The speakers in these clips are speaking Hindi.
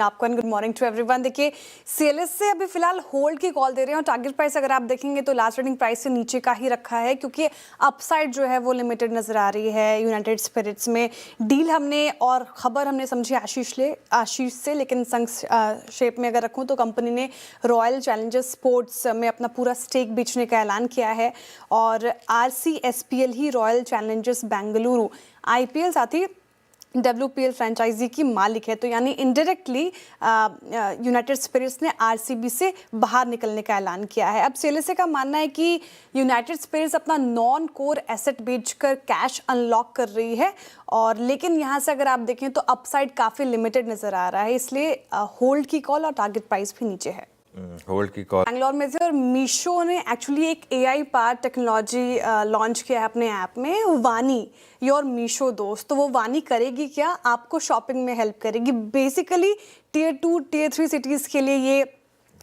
मॉर्निंग आपको and good morning to everyone. देखिए सीएलएस से अभी फिलहाल होल्ड की कॉल दे रहे हैं और टारगेट प्राइस अगर आप देखेंगे तो लास्ट ट्रेडिंग प्राइस से नीचे का ही रखा है क्योंकि अपसाइड जो है वो लिमिटेड नजर आ रही है यूनाइटेड स्पिरिट्स में। डील हमने और खबर हमने समझी आशीष से, लेकिन संक्षेप में अगर रखूँ तो कंपनी ने रॉयल चैलेंजर्स स्पोर्ट्स में अपना पूरा स्टेक बेचने का ऐलान किया है और RCSPL ही रॉयल चैलेंजर्स बेंगलुरु IPL साथ ही WPL फ्रेंचाइजी की मालिक है। तो यानी इनडायरेक्टली यूनाइटेड स्पिरिट्स ने RCB से बाहर निकलने का ऐलान किया है। अब सीएलएसए का मानना है कि यूनाइटेड स्पिरिट्स अपना नॉन कोर एसेट बेचकर कैश अनलॉक कर रही है और लेकिन यहाँ से अगर आप देखें तो अपसाइड काफ़ी लिमिटेड नज़र आ रहा है, इसलिए होल्ड की कॉल और टारगेट प्राइस भी नीचे है। होल्ड की कॉल बैंगलोर में से। और मीशो ने एक्चुअली एक AI पार्ट टेक्नोलॉजी लॉन्च किया है अपने ऐप में, वानी योर मीशो दोस्त। तो वो वानी करेगी क्या, आपको शॉपिंग में हेल्प करेगी। बेसिकली Tier 2 Tier 3 सिटीज़ के लिए ये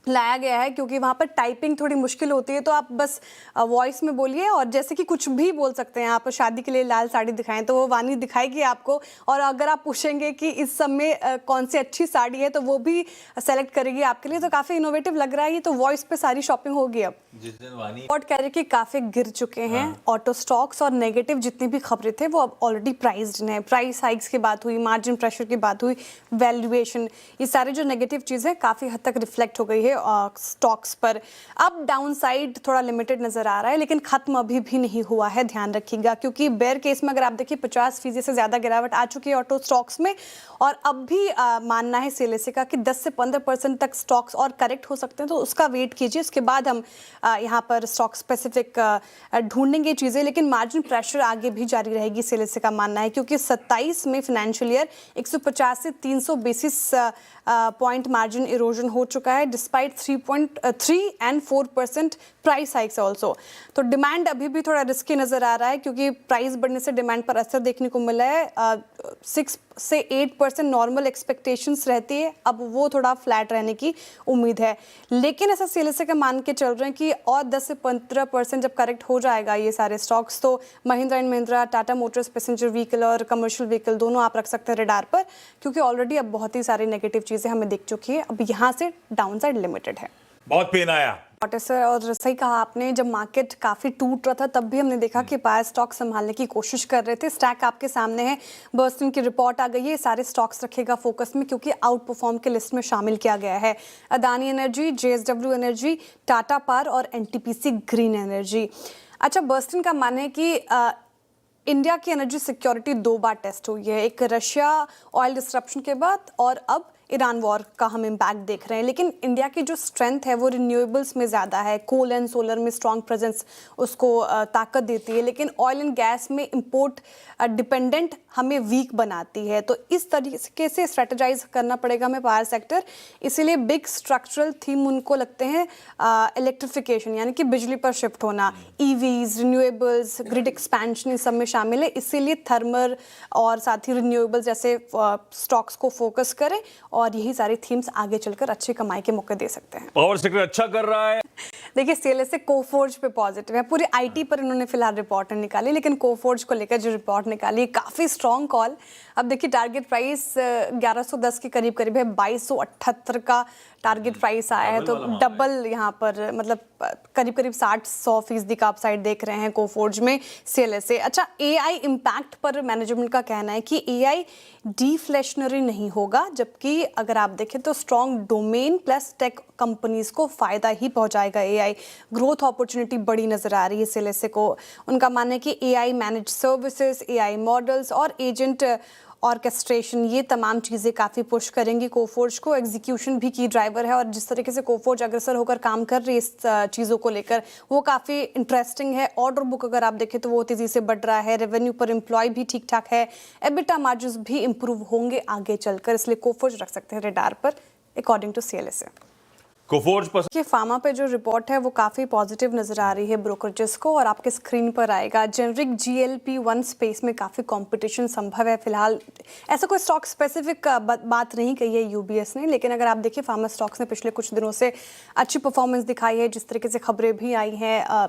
लाया गया है क्योंकि वहाँ पर टाइपिंग थोड़ी मुश्किल होती है, तो आप बस वॉइस में बोलिए और जैसे कि कुछ भी बोल सकते हैं। आप शादी के लिए लाल साड़ी दिखाएं तो वो वानी दिखाएगी आपको, और अगर आप पूछेंगे कि इस समय कौन सी अच्छी साड़ी है तो वो भी सेलेक्ट करेगी आपके लिए। तो काफ़ी इनोवेटिव लग रहा है ये, तो वॉइस पे सारी शॉपिंग होगी। अब जिस दिन वानी स्पॉट कह रहे कि काफ़ी गिर चुके हैं ऑटो स्टॉक्स और नेगेटिव जितनी भी खबरें थे वो अब ऑलरेडी प्राइस्ड हैं। प्राइस हाइक्स की बात हुई, मार्जिन प्रेशर की बात हुई, वैल्यूएशन, ये सारे जो नेगेटिव चीज़ें काफ़ी हद तक रिफ्लेक्ट हो गई है स्टॉक्स पर। अब डाउन साइड थोड़ा लिमिटेड नज़र आ रहा है लेकिन ख़त्म अभी भी नहीं हुआ है, ध्यान रखिएगा, क्योंकि बेयर केस में अगर आप देखिए 50% से ज़्यादा गिरावट आ चुकी है ऑटो स्टॉक्स में। और अब भी मानना है सीएलएसए का कि 10 से 15% तक स्टॉक्स और करेक्ट हो सकते हैं, तो उसका वेट कीजिए। उसके बाद हम यहाँ पर स्टॉक स्पेसिफिक ढूंढेंगे चीज़ें, लेकिन मार्जिन प्रेशर आगे भी जारी रहेगी सीएलएसए का मानना है, क्योंकि 27 में फाइनेंशियल ईयर 150 से 300 बेसिस पॉइंट मार्जिन इरोजन हो चुका है despite 3.3 and 4% price hikes also. तो डिमांड अभी भी थोड़ा रिस्की नज़र आ रहा है क्योंकि प्राइस बढ़ने से डिमांड पर असर देखने को मिला है। 6 से 8% नॉर्मल एक्सपेक्टेशंस रहती है, अब वो थोड़ा फ्लैट रहने की उम्मीद है। लेकिन ऐसा सीएलएसए का मान के चल रहे हैं कि और 10 से 15% जब करेक्ट हो जाएगा ये सारे स्टॉक्स, तो Mahindra and Mahindra, Tata Motors passenger vehicle और कमर्शियल व्हीकल दोनों आप रख सकते हैं रडार पर, क्योंकि ऑलरेडी अब बहुत ही सारी नेगेटिव चीज़ें हमें दिख चुकी है। अब यहाँ से डाउन साइड लिमिटेड है। बहुत पेन आया सर, और सही कहा आपने, जब मार्केट काफ़ी टूट रहा था तब भी हमने देखा कि बायर स्टॉक संभालने की कोशिश कर रहे थे। स्टैक आपके सामने है, बर्स्टन की रिपोर्ट आ गई है, सारे स्टॉक्स रखेगा फोकस में क्योंकि आउट परफॉर्म के लिस्ट में शामिल किया गया है Adani energy, JSW energy, Tata power और NTPC ग्रीन एनर्जी। अच्छा, बर्स्टन का मानना है कि इंडिया की एनर्जी सिक्योरिटी 2 बार टेस्ट हुई है, एक रशिया ऑयल डिस्ट्रप्शन के बाद और अब ईरान वॉर का हम इम्पैक्ट देख रहे हैं। लेकिन इंडिया की जो स्ट्रेंथ है वो रिन्यूएबल्स में ज़्यादा है, कोल एंड सोलर में स्ट्रॉन्ग प्रेजेंस उसको ताकत देती है, लेकिन ऑयल एंड गैस में इंपोर्ट डिपेंडेंट हमें वीक बनाती है। तो इस तरीके से स्ट्रेटेजाइज करना पड़ेगा हमें पावर सेक्टर, इसीलिए बिग स्ट्रक्चरल थीम उनको लगते हैं इलेक्ट्रिफिकेशन, यानी कि बिजली पर शिफ्ट होना, EVs, रिन्यूएबल्स, ग्रिड एक्सपेंशन, इस सब में शामिल है। इसीलिए थर्मल और साथ ही रिन्यूएबल्स जैसे स्टॉक्स को फोकस करें और यही सारी थीम्स आगे चलकर अच्छी कमाई के मौके दे सकते हैं। पावर सेक्टर अच्छा कर रहा है। देखिए सीएलएसए कोफोर्ज पे पॉजिटिव है, पूरी IT पर इन्होंने फिलहाल रिपोर्ट निकाली, लेकिन कोफोर्ज को लेकर जो रिपोर्ट निकाली काफ़ी स्ट्रॉन्ग कॉल। अब देखिए टारगेट प्राइस 1110 के करीब करीब है, 2278 का टारगेट प्राइस आया है, तो डबल यहाँ पर मतलब करीब करीब 60-100% का अपसाइड देख रहे हैं कोफोर्ज में सीएलएसए। अच्छा, AI इम्पैक्ट पर मैनेजमेंट का कहना है कि AI डिफ्लेशनरी नहीं होगा, जबकि अगर आप देखें तो strong domain plus tech companies को फ़ायदा ही पहुंचाएगा। AI ग्रोथ अपॉर्चुनिटी बड़ी नज़र आ रही है सीएलएसए को। उनका मानना है कि AI manage services, AI models और एजेंट ऑर्केस्ट्रेशन, ये तमाम चीज़ें काफ़ी पुश करेंगी कोफोर्ज को। एग्जीक्यूशन भी की ड्राइवर है और जिस तरीके से कोफोर्ज अग्रसर होकर काम कर रही है इस चीज़ों को लेकर वो काफ़ी इंटरेस्टिंग है। ऑर्डर बुक अगर आप देखें तो वो तेज़ी से बढ़ रहा है, रेवेन्यू पर एम्प्लॉय भी ठीक ठाक है, EBITDA मार्जिन्स भी इंप्रूव होंगे आगे चलकर, इसलिए कोफोर्ज रख सकते हैं रडार पर अकॉर्डिंग टू सीएलएसए। कोफोर्ज पसंद कि फार्मा पे जो रिपोर्ट है वो काफ़ी पॉजिटिव नज़र आ रही है ब्रोकरेजेस को, और आपके स्क्रीन पर आएगा। जेनरिक GLP-1 स्पेस में काफ़ी कंपटीशन संभव है फिलहाल। ऐसा कोई स्टॉक स्पेसिफिक बात नहीं कही है यूबीएस ने, लेकिन अगर आप देखिए फार्मा स्टॉक्स ने पिछले कुछ दिनों से अच्छी परफॉर्मेंस दिखाई है। जिस तरीके से खबरें भी आई हैं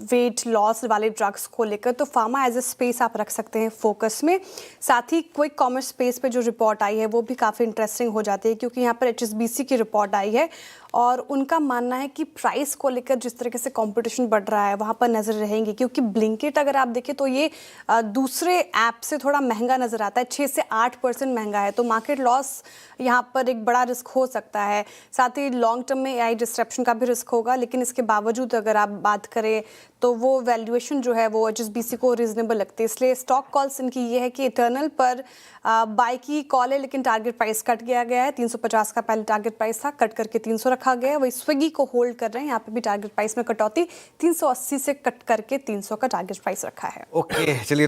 वेट लॉस वाले ड्रग्स को लेकर, तो फार्मा एज ए स्पेस आप रख सकते हैं फोकस में। साथ ही क्विक कॉमर्स स्पेस पे जो रिपोर्ट आई है वो भी काफ़ी इंटरेस्टिंग हो जाती है, क्योंकि यहाँ पर HSBC की रिपोर्ट आई है और उनका मानना है कि प्राइस को लेकर जिस तरीके से कंपटीशन बढ़ रहा है वहाँ पर नज़र रहेंगी। क्योंकि ब्लिंकिट अगर आप देखें तो ये दूसरे ऐप से थोड़ा महंगा नज़र आता है, 6 से 8% महंगा है, तो मार्केट लॉस यहाँ पर एक बड़ा रिस्क हो सकता है। साथ ही लॉन्ग टर्म में AI डिस्ट्रप्शन का भी रिस्क होगा, लेकिन इसके बावजूद अगर आप बात करें तो वो वैल्यूएशन जो है वो HSBC को रीजनेबल लगती है। इसलिए स्टॉक कॉल्स इनकी ये है कि इटर्नल पर बाय की कॉल है, लेकिन टारगेट प्राइस कट गया है। 350 का पहले टारगेट प्राइस था, कट करके 300 रखा गया है। वही स्विगी को होल्ड कर रहे हैं, यहाँ पे भी टारगेट प्राइस में कटौती 380 से कट करके 300 का टारगेट प्राइस रखा है। ओके, चलिए।